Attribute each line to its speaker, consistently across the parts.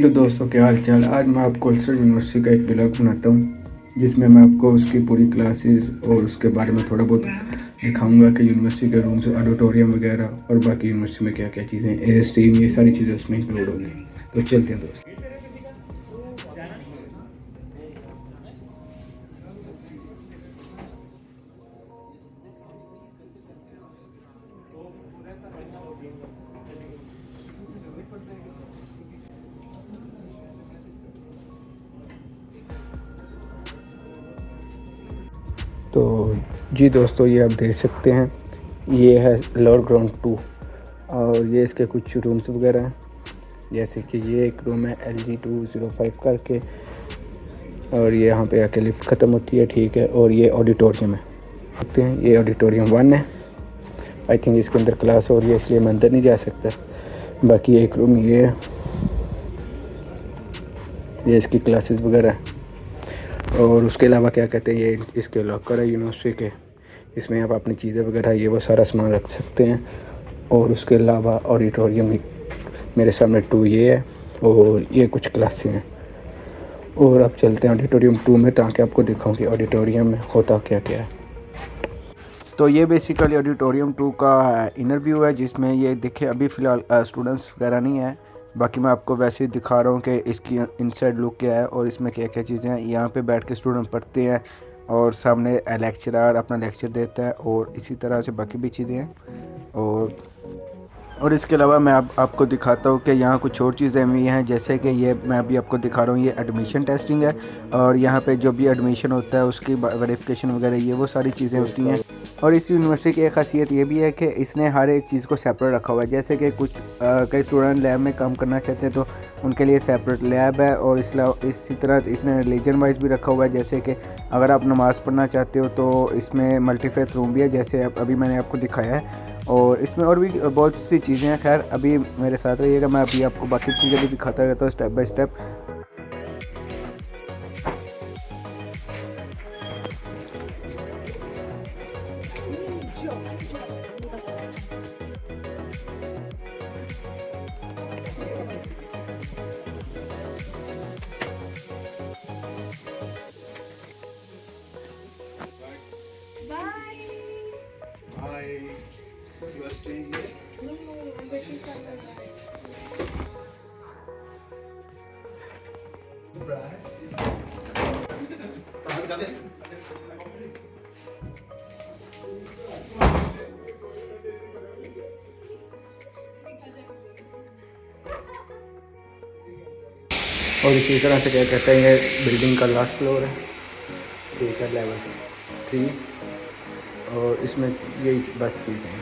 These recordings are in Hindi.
Speaker 1: तो दोस्तों, क्या हाल चाल। आज मैं आपको अल्सर यूनिवर्सिटी का एक ब्लॉग बनाता हूँ जिसमें मैं आपको उसकी पूरी क्लासेस और उसके बारे में थोड़ा बहुत दिखाऊंगा कि यूनिवर्सिटी के रूम्स, ऑडिटोरियम वगैरह और बाकी यूनिवर्सिटी में क्या क्या चीज़ें, एयर स्ट्रीम, ये सारी चीज़ें उसमें इंक्लूड होंगी। तो चलते हैं दोस्तों। तो जी दोस्तों, ये आप देख सकते हैं, ये है लोअर ग्राउंड 2 और ये इसके कुछ रूम्स वगैरह हैं। जैसे कि ये एक रूम है LG205 करके, और ये यहाँ पे आके लिफ्ट ख़त्म होती है, ठीक है। और ये ऑडिटोरियम है, देखते हैं, ये ऑडिटोरियम 1 है। आई थिंक इसके अंदर क्लास हो रही है, इसलिए मैं अंदर नहीं जा सकता। बाकी एक रूम ये है, ये इसकी क्लासेस वगैरह है। और उसके अलावा क्या कहते हैं, ये इसके लॉकर है यूनिवर्सिटी के, इसमें आप अपनी चीज़ें वगैरह ये वो सारा सामान रख सकते हैं। और उसके अलावा ऑडिटोरियम मेरे सामने 2 ये है, और ये कुछ क्लासें हैं। और अब चलते हैं ऑडिटोरियम 2 में, ताकि आपको दिखाऊं कि ऑडिटोरियम में होता क्या क्या है। तो ये बेसिकली ऑडिटोरियम 2 का इनर व्यू है, जिसमें ये देखिए अभी फ़िलहाल स्टूडेंट्स वगैरह नहीं है। बाकी मैं आपको वैसे ही दिखा रहा हूँ कि इसकी इनसाइड लुक क्या है और इसमें क्या क्या चीज़ें हैं। यहाँ पे बैठ के स्टूडेंट पढ़ते हैं और सामने लेक्चरर अपना लेक्चर देता है, और इसी तरह से बाकी भी चीज़ें हैं। और इसके अलावा मैं आपको दिखाता हूँ कि यहाँ कुछ और चीज़ें भी हैं। जैसे कि ये मैं अभी आपको दिखा रहा हूँ, ये एडमिशन टेस्टिंग है, और यहाँ पे जो भी एडमिशन होता है उसकी वेरिफिकेशन वगैरह ये वो सारी चीज़ें होती हैं। और इस यूनिवर्सिटी की एक खासियत ये भी है कि इसने हर एक चीज़ को सेपरेट रखा हुआ है। जैसे कि कुछ कई स्टूडेंट लैब में काम करना चाहते हैं तो उनके लिए सेपरेट लैब है, और इसी तरह इसने रिलीजन वाइज भी रखा हुआ है। जैसे कि अगर आप नमाज़ पढ़ना चाहते हो तो इसमें मल्टीफेथ रूम भी है, जैसे अभी मैंने आपको दिखाया है। और इसमें और भी बहुत सी चीज़ें हैं। खैर अभी मेरे साथ रहिएगा, मैं अभी आपको बाकी चीज़ें भी दिखाता रहता हूँ step by step. You are staying here? No, I'm waiting for my और इसी तरह से क्या कहते हैं, ये बिल्डिंग का लास्ट फ्लोर है, ठीक है, लेवल 3। और इसमें यही बस चीज़ें हैं।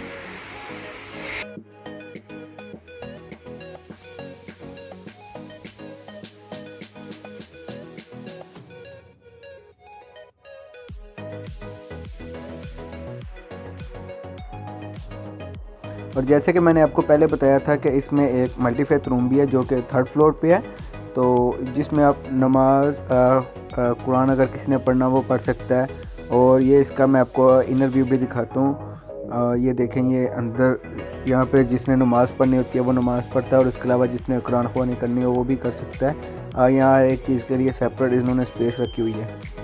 Speaker 1: और जैसे कि मैंने आपको पहले बताया था कि इसमें एक मल्टीफेथ रूम भी है जो कि 3rd फ्लोर पे है, तो जिसमें आप नमाज कुरान अगर किसी ने पढ़ना वो पढ़ सकता है। और ये इसका मैं आपको इनर व्यू भी दिखाता हूँ। ये देखें, ये अंदर यहाँ पे जिसने नमाज़ पढ़नी होती है वो नमाज़ पढ़ता है, और उसके अलावा जिसने कुरान ख़वानी करनी हो वो भी कर सकता है। यहाँ एक चीज़ के लिए सेपरेट इन्होंने स्पेस रखी हुई है।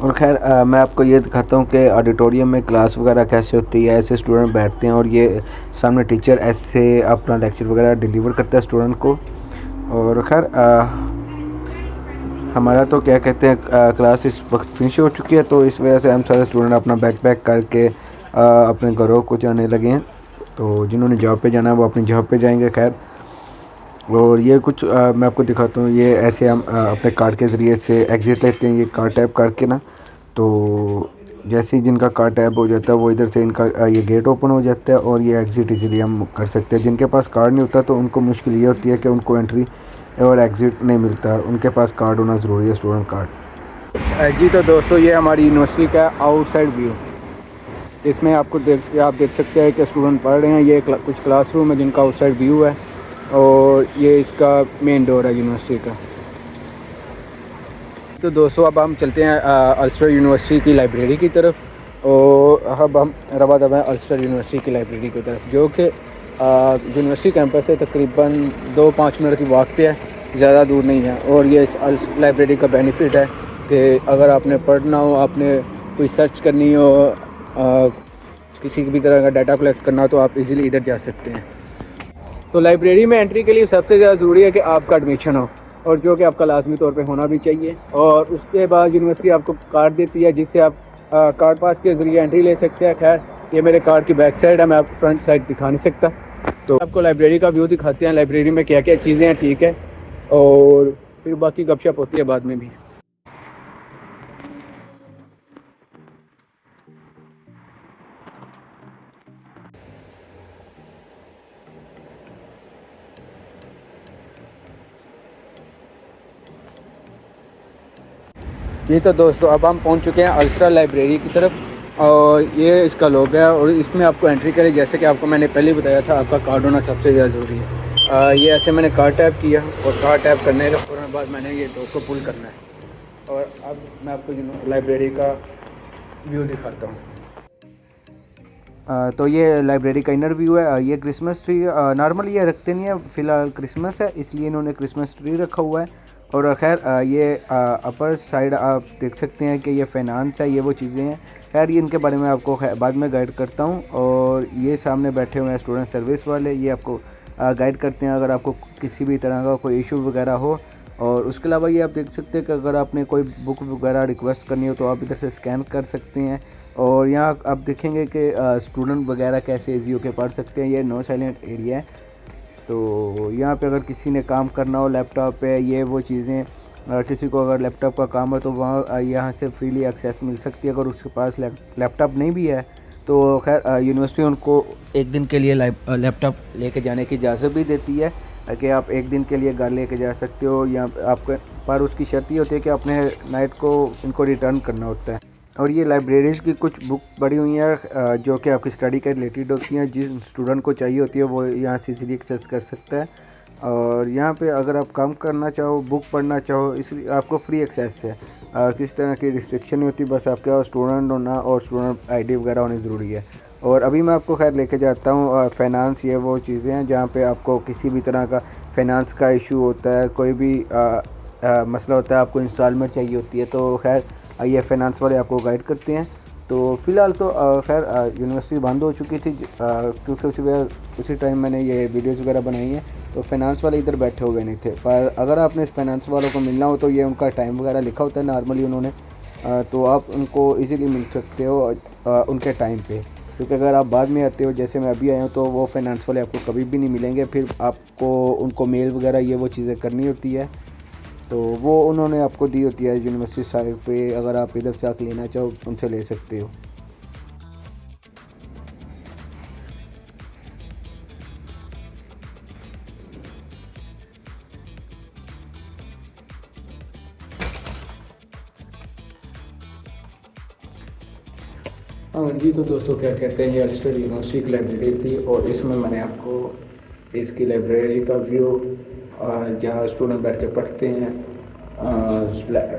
Speaker 1: और खैर मैं आपको ये दिखाता हूँ कि ऑडिटोरियम में क्लास वगैरह कैसे होती है। ऐसे स्टूडेंट बैठते हैं और ये सामने टीचर ऐसे अपना लेक्चर वगैरह डिलीवर करता है स्टूडेंट को। और खैर हमारा तो क्या कहते हैं, क्लास इस वक्त फिनिश हो चुकी है, तो इस वजह से हम सारे स्टूडेंट अपना बैग पैक करके अपने घरों को जाने लगे हैं। तो जिन्होंने जॉब पे जाना है वो अपनी जॉब पे जाएंगे। खैर और ये कुछ मैं आपको दिखाता हूँ, ये ऐसे हम अपने कार्ड के ज़रिए से एग्ज़िट लेते हैं। ये कार्ड टैप करके ना, तो जैसे ही जिनका कार्ड टैप हो जाता है वो इधर से इनका ये गेट ओपन हो जाता है और ये एग्ज़िट इजीली हम कर सकते हैं। जिनके पास कार्ड नहीं होता तो उनको मुश्किल ये होती है कि उनको एंट्री और एग्ज़िट नहीं मिलता, उनके पास कार्ड होना ज़रूरी है, स्टूडेंट कार्ड। जी तो दोस्तों, ये हमारी यूनिवर्सिटी का आउटसाइड व्यू। इसमें आप देख सकते हैं कि स्टूडेंट पढ़ रहे हैं। ये कुछ क्लासरूम है जिनका आउटसाइड व्यू है, और ये इसका मेन डोर है यूनिवर्सिटी का। तो दोस्तों अब हम चलते हैं अल्स्टर यूनिवर्सिटी की लाइब्रेरी की तरफ और अब हम रवा दवा हैं अल्स्टर यूनिवर्सिटी की लाइब्रेरी की तरफ जो कि यूनिवर्सिटी कैंपस से तकरीबन 2-5 मिनट की वॉक पे है, ज़्यादा दूर नहीं है। और ये इस लाइब्रेरी का बेनिफिट है कि अगर आपने पढ़ना हो, आपने कोई सर्च करनी हो, किसी भी तरह का डाटा कलेक्ट करना हो तो आप इजीली इधर जा सकते हैं। तो लाइब्रेरी में एंट्री के लिए सबसे ज़्यादा ज़रूरी है कि आपका एडमिशन हो और जो कि आपका लाजमी तौर पे होना भी चाहिए। और उसके बाद यूनिवर्सिटी आपको कार्ड देती है जिससे आप कार्ड पास के ज़रिए एंट्री ले सकते हैं। खैर ये मेरे कार्ड की बैक साइड है, मैं आपको फ्रंट साइड दिखा नहीं सकता। तो आपको लाइब्रेरी का व्यू दिखाते हैं, लाइब्रेरी में क्या क्या चीज़ें हैं, ठीक है। और फिर बाकी गपशप होती है बाद में भी। ये तो दोस्तों अब हम पहुंच चुके हैं अल्स्टर लाइब्रेरी की तरफ और ये इसका लोगो है। और इसमें आपको एंट्री के लिए जैसे कि आपको मैंने पहले बताया था, आपका कार्ड होना सबसे ज़्यादा ज़रूरी है। ये ऐसे मैंने कार्ड टैप किया और कार्ड टैप करने के फ़ौरन बाद मैंने ये डोर को पुल करना है। और अब मैं आपको लाइब्रेरी का व्यू दिखाता हूँ। तो ये लाइब्रेरी का इनर व्यू है। ये क्रिसमस ट्री नॉर्मल ये रखते नहीं है, फ़िलहाल क्रिसमस है इसलिए इन्होंने क्रिसमस ट्री रखा हुआ है। और खैर ये अपर साइड आप देख सकते हैं कि ये फाइनेंस है, ये वो चीज़ें हैं। खैर ये इनके बारे में आपको बाद में गाइड करता हूँ। और ये सामने बैठे हुए हैं स्टूडेंट सर्विस वाले, ये आपको गाइड करते हैं अगर आपको किसी भी तरह का कोई इशू वगैरह हो। और उसके अलावा ये आप देख सकते हैं कि अगर आपने कोई बुक वगैरह रिक्वेस्ट करनी हो तो आप इधर से स्कैन कर सकते हैं। और यहाँ आप देखेंगे कि स्टूडेंट वगैरह कैसे ईजी होकर पढ़ सकते हैं। ये नो साइलेंट एरिया है, तो यहाँ पे अगर किसी ने काम करना हो लैपटॉप पे, ये वो चीज़ें, किसी को अगर लैपटॉप का काम है तो वहाँ यहाँ से फ्रीली एक्सेस मिल सकती है। अगर उसके पास लैपटॉप नहीं भी है तो खैर यूनिवर्सिटी उनको एक दिन के लिए लैपटॉप लेके जाने की इजाज़त भी देती है कि आप एक दिन के लिए घर लेके जा सकते हो। या आपके पर उसकी शर्त ये होती है कि आपने नाइट को इनको रिटर्न करना होता है। और ये लाइब्रेरीज़ की कुछ बुक पड़ी हुई हैं जो कि आपकी स्टडी के रिलेटेड होती हैं, जिस स्टूडेंट को चाहिए होती है वो यहाँ से इजीली एक्सेस कर सकता है। और यहाँ पे अगर आप काम करना चाहो, बुक पढ़ना चाहो, इसलिए आपको फ्री एक्सेस है। किस तरह की रिस्ट्रिक्शन नहीं होती, बस आपका स्टूडेंट होना और स्टूडेंट आईडी वगैरह होनी ज़रूरी है। और अभी मैं आपको खैर लेके जाता हूँ फाइनेंस, ये वो चीज़ें हैं जहाँ पे आपको किसी भी तरह का फाइनेंस का इशू होता है, कोई भी मसला होता है, आपको इंस्टॉलमेंट चाहिए होती है तो खैर ये फाइनेंस वाले आपको गाइड करते हैं। तो फ़िलहाल तो खैर यूनिवर्सिटी बंद हो चुकी थी क्योंकि उसी टाइम मैंने ये वीडियोज़ वगैरह बनाई हैं, तो फाइनेंस वाले इधर बैठे हुए नहीं थे। पर अगर आपने इस फाइनेंस वालों को मिलना हो तो ये उनका टाइम वगैरह लिखा होता है नॉर्मली उन्होंने, तो आप उनको इजीली मिल सकते हो उनके टाइम पे। क्योंकि अगर आप बाद में आते हो जैसे मैं अभी आया हूँ तो वो फाइनेंस वाले आपको कभी भी नहीं मिलेंगे, फिर आपको उनको मेल वगैरह ये वो चीज़ें करनी होती है, तो वो उन्होंने आपको दी होती है यूनिवर्सिटी साइड पे। अगर आप इधर से आके लेना चाहो उनसे ले सकते हो। हाँ जी, तो दोस्तों क्या कहते हैं, ये अल्स्टर यूनिवर्सिटी की लाइब्रेरी थी और इसमें मैंने आपको इसकी लाइब्रेरी का व्यू, जहाँ स्टूडेंट बैठ के पढ़ते हैं,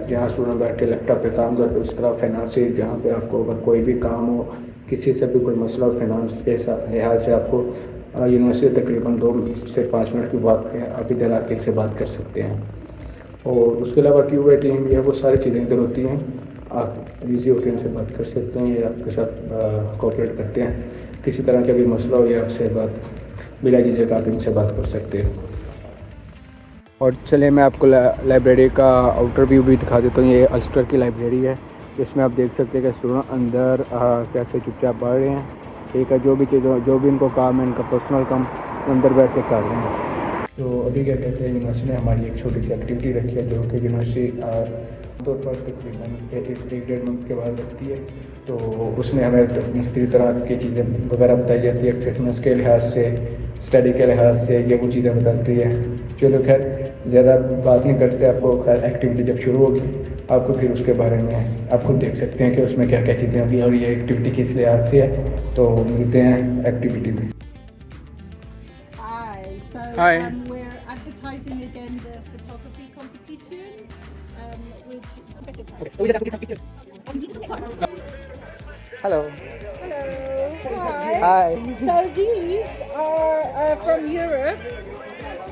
Speaker 1: जहाँ स्टूडेंट बैठ के लैपटॉप पे काम करते हैं, उस तरह फाइनेंस से जहाँ पे आपको अगर कोई भी काम हो, किसी से भी कोई मसला हो फाइनेंस के लिहाज से, आपको यूनिवर्सिटी तकरीबन 2 से 5 मिनट की बात है, आप इधर आके इनसे बात कर सकते हैं। और उसके अलावा क्यूए टीम ये वो सारी चीज़ें इधर होती हैं, आप ईजी होकर इनसे बात कर सकते हैं, ये आपके साथ कोऑपरेट करते हैं। किसी तरह का भी मसला हो या आपसे बात बिला झिझक आप इनसे बात कर सकते हो। और चलिए मैं आपको लाइब्रेरी का आउटर व्यू भी दिखा देता हूँ। ये अल्स्टर की लाइब्रेरी है, इसमें आप देख सकते हैं कि स्टूडेंट अंदर कैसे चुपचाप पढ़ रहे हैं, ठीक है। जो भी चीज़ जो भी इनको काम है, इनका पर्सनल काम अंदर बैठ के कर रहे हैं। तो अभी क्या कहते हैं, यूनिवर्सिटी ने हमारी एक छोटी सी एक्टिविटी रखी है जो कि यूनिवर्सिटी तौर पर तकरीबन 1-1.5 मंथ के बाद रखती है। तो उसमें हमें मुख्तलिफ तरह की चीज़ें वगैरह बताई जाती है, फिटनेस के लिहाज से, स्टडी के लिहाज से, ये वो चीज़ें बताती है। चलो खैर ज़्यादा बात नहीं करते, आपको खैर एक्टिविटी जब शुरू होगी आपको फिर उसके बारे में आप खुद देख सकते हैं कि उसमें क्या क्या चीज़ें होंगी और ये एक्टिविटी किस लिहाज से है। तो मिलते हैं एक्टिविटी में।
Speaker 2: We're advertising again the photography competition, which
Speaker 1: Hello.
Speaker 2: Hello.
Speaker 1: Hi.
Speaker 2: So these are from Europe.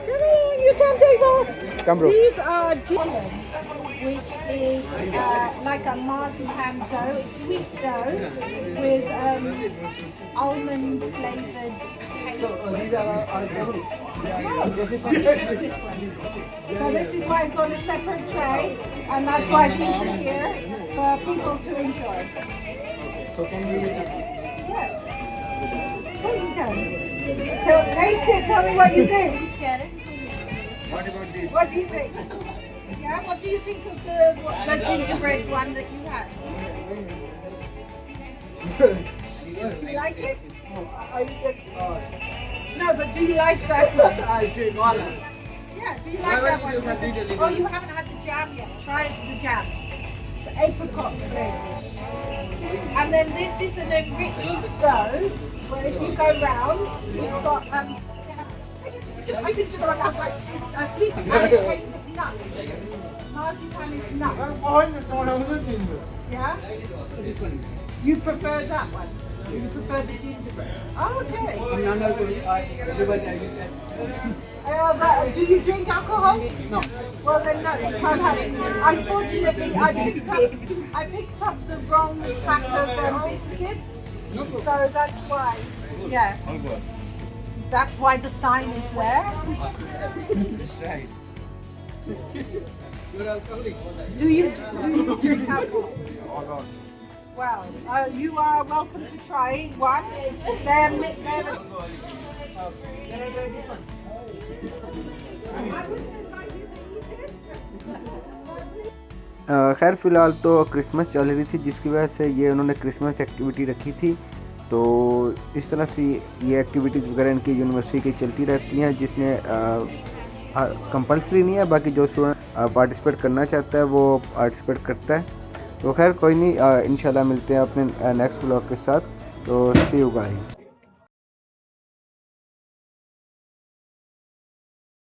Speaker 2: Come on, you can take one.
Speaker 1: Come, bro.
Speaker 2: These are Jillian, which is like a marzipan dough, sweet dough with almond flavored paste. Just this one. So this is why it's on a separate tray, and that's why these are here for people to enjoy. Yes. Of course you can. Taste it. Tell me what you think.
Speaker 3: What about this?
Speaker 2: What do you think? Yeah. What do you think of the gingerbread one that you had? Do you like it? Are you good? No, but do you like that one?
Speaker 3: I drink all of it.
Speaker 2: Yeah. Do you like that one? Oh, you haven't had the jam yet. Try the jam. It's apricot flavor. And then this is an enriched dough, where if you go round, it's got I think sugar on outside. It's sweet and it tastes of nuts. Marzipan is nuts. Yeah?
Speaker 3: This one.
Speaker 2: You prefer that one? You prefer the gingerbread? Oh, okay. Do you drink alcohol?
Speaker 3: No.
Speaker 2: Well then no, you can't have it. Unfortunately, I picked up the wrong pack of biscuits, so that's why. Yeah. That's why the sign is there.
Speaker 3: That's right. You're alcoholic.
Speaker 2: Do you drink alcohol? Well, you are welcome to try one.
Speaker 1: खैर फ़िलहाल तो क्रिसमस चल रही थी, जिसकी वजह से ये उन्होंने क्रिसमस एक्टिविटी रखी थी। तो इस तरह से ये एक्टिविटीज़ वगैरह इनकी यूनिवर्सिटी की चलती रहती हैं, जिसने कंपल्सरी नहीं है, बाकी जो स्टूडेंट पार्टिसिपेट करना चाहता है वो पार्टिसिपेट करता है। तो खैर कोई नहीं, इंशाल्लाह मिलते हैं अपने नेक्स्ट व्लॉग के साथ। तो सी यू गाइस।